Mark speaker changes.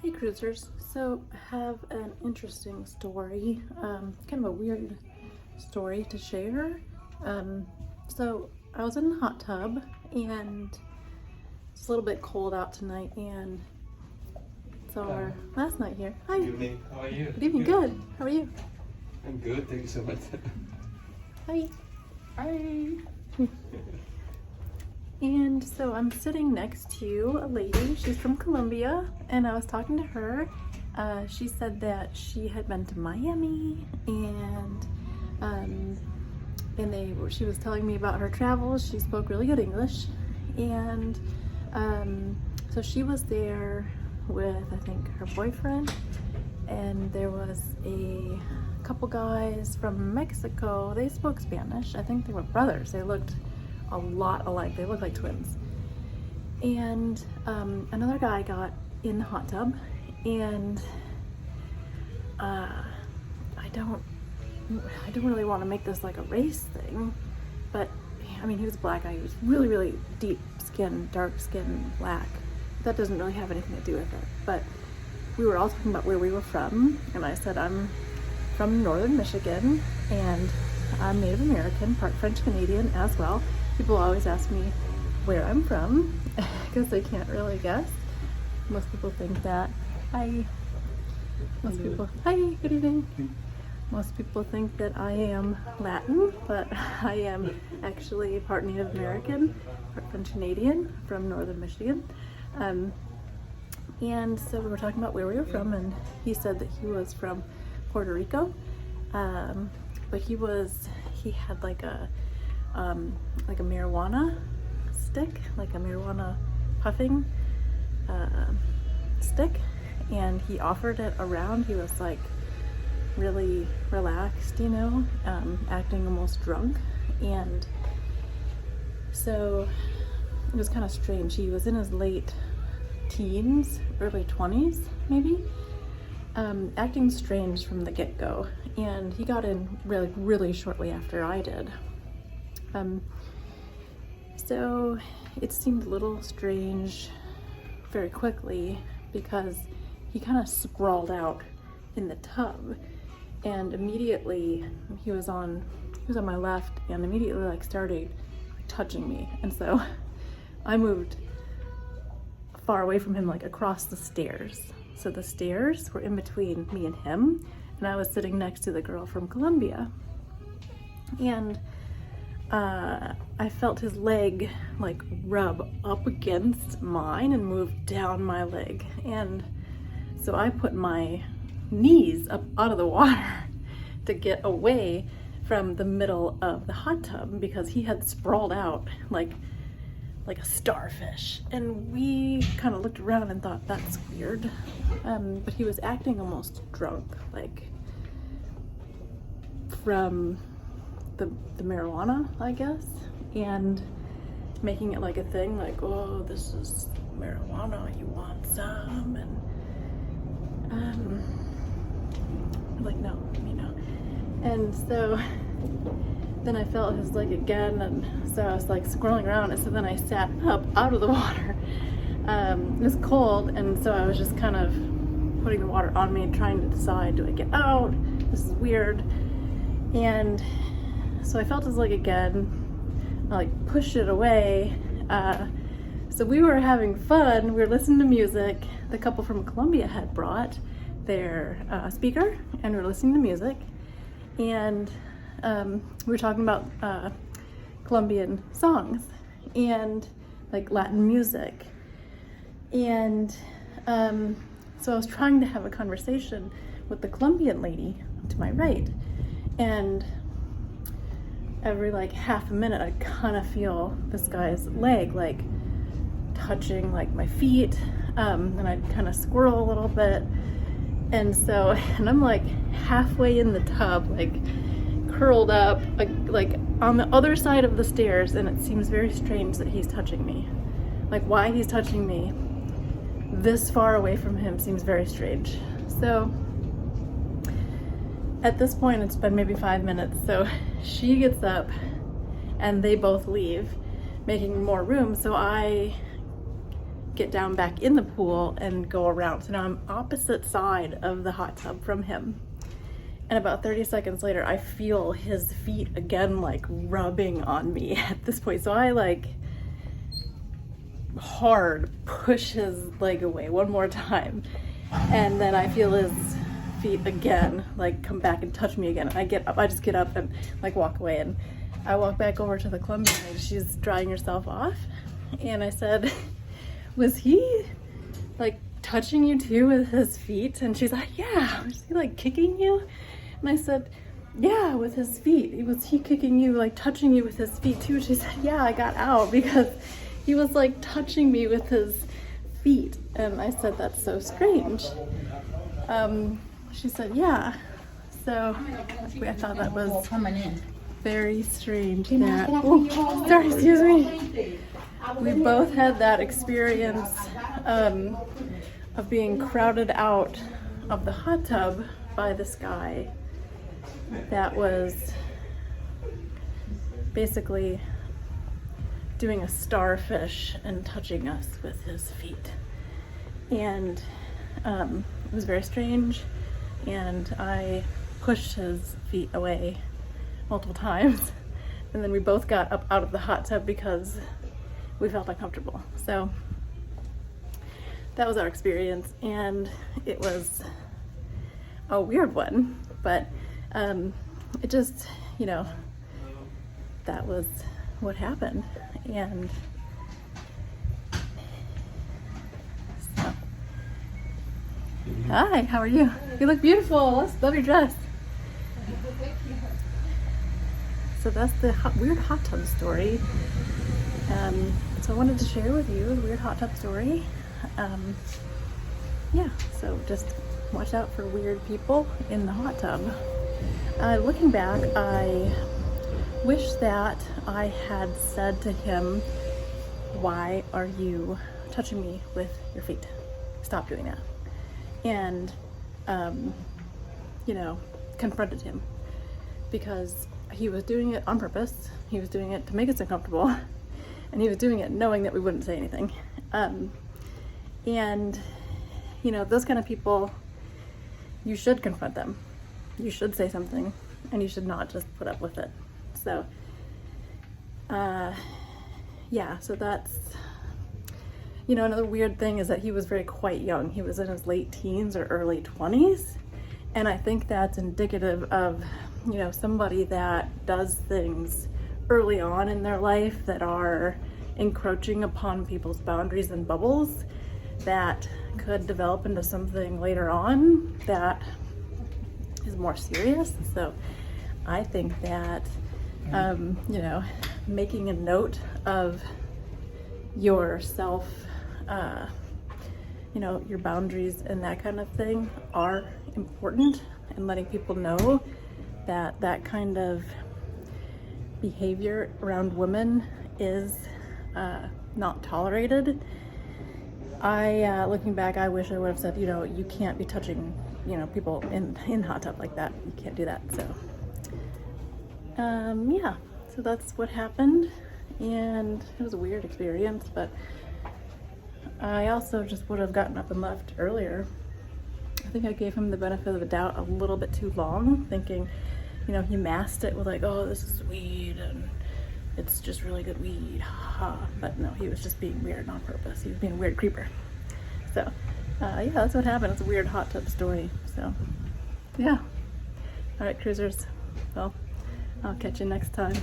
Speaker 1: Hey cruisers, so I have an interesting story, kind of a weird story to share. So I was in the hot tub and it's a little bit cold out tonight, and it's our last night here. Hi.
Speaker 2: Good evening, how are you?
Speaker 1: Good evening, good. How are you?
Speaker 2: I'm good, thank you so much.
Speaker 1: Hi.
Speaker 2: Hi.
Speaker 1: And so I'm sitting next to a lady. She's from Columbia, and I was talking to her. She said that she had been to Miami, and she was telling me about her travels. She spoke really good English, and so she was there with, I think, her boyfriend, and there was a couple guys from Mexico. They spoke Spanish. I think they were brothers. They looked a lot alike. They look like twins. And another guy got in the hot tub, and I don't really want to make this like a race thing, but I mean, he was a black guy. He was really, really deep skin, dark skin, black. That doesn't really have anything to do with it. But we were all talking about where we were from, and I said I'm from northern Michigan, and I'm Native American, part French Canadian as well. People always ask me where I'm from because they can't really guess. Most people think that hi, good evening. Most people think that I am Latin, but I am actually part Native American, part French Canadian from northern Michigan. And so we were talking about where we were from, and he said that he was from Puerto Rico, but he had like a marijuana stick, like a marijuana puffing stick, and he offered it around. He was like really relaxed, acting almost drunk, and so it was kind of strange. He was in his late teens, early 20s maybe, acting strange from the get-go, and he got in really shortly after I did. So it seemed a little strange very quickly because he kind of sprawled out in the tub, and immediately he was on my left, and immediately like started touching me, and so I moved far away from him, like across the stairs. So the stairs were in between me and him, and I was sitting next to the girl from Columbia, and I felt his leg like rub up against mine and move down my leg, and so I put my knees up out of the water to get away from the middle of the hot tub because he had sprawled out like a starfish, and we kind of looked around and thought that's weird, but he was acting almost drunk, like from the marijuana, I guess, and making it like a thing, like, oh, this is marijuana, you want some? And like, no. And so then I felt his leg again, and so I was like scrolling around, and so then I sat up out of the water. It was cold, and so I was just kind of putting the water on me and trying to decide, do I get out? This is weird. And so I felt his leg again. I like pushed it away. So we were having fun. We were listening to music. The couple from Columbia had brought their speaker, and we were listening to music. And we were talking about Colombian songs and like Latin music. And so I was trying to have a conversation with the Colombian lady to my right. And every like half a minute, I kind of feel this guy's leg like touching like my feet, and I'd kind of squirrel a little bit. And I'm like halfway in the tub, like curled up, like on the other side of the stairs, and it seems very strange that he's touching me. Like, why he's touching me this far away from him seems very strange. So at this point, it's been maybe 5 minutes, so she gets up and they both leave, making more room. So I get down back in the pool and go around. So now I'm opposite side of the hot tub from him. And about 30 seconds later, I feel his feet again, like rubbing on me at this point. So I like hard push his leg away one more time. And then I feel his feet again, like come back and touch me again. I get up, I just get up and like walk away. And I walk back over to the Columbian and she's drying herself off. And I said, was he like touching you too with his feet? And she's like, yeah. Was he like kicking you? And I said, yeah, with his feet. Was he kicking you, like touching you with his feet too? And she said, yeah, I got out because he was like touching me with his feet. And I said, that's so strange. She said, yeah. So I thought that was very strange. That, oh, sorry, excuse me. We both had that experience of being crowded out of the hot tub by this guy that was basically doing a starfish and touching us with his feet. And it was very strange, and I pushed his feet away multiple times, and then we both got up out of the hot tub because we felt uncomfortable. So that was our experience, and it was a weird one, but it just, you know, that was what happened. And so, hi, how are you? You look beautiful. Love your dress. So that's the weird hot tub story. So I wanted to share with you a weird hot tub story. Yeah, so just watch out for weird people in the hot tub. Looking back, I wish that I had said to him, why are you touching me with your feet? Stop doing that. And, you know, confronted him, because he was doing it on purpose. He was doing it to make us uncomfortable, and he was doing it knowing that we wouldn't say anything. And, you know, those kind of people, you should confront them. You should say something, and you should not just put up with it. So, yeah, so that's, you know, another weird thing is that he was quite young. He was in his late teens or early 20s. And I think that's indicative of, you know, somebody that does things early on in their life that are encroaching upon people's boundaries and bubbles that could develop into something later on that is more serious. So I think that, you know, making a note of yourself, you know, your boundaries and that kind of thing are important, and letting people know that that kind of behavior around women is not tolerated. Looking back, I wish I would have said, you know, you can't be touching, you know, people in hot tub like that. You can't do that. So, yeah, so that's what happened, and it was a weird experience, but I also just would have gotten up and left earlier. I think I gave him the benefit of the doubt a little bit too long, thinking, you know, he masked it with like, oh, this is weed and it's just really good weed, ha. But no, he was just being weird on purpose. He was being a weird creeper. So, yeah, that's what happened. It's a weird hot tub story. So, yeah. All right, cruisers. Well, I'll catch you next time.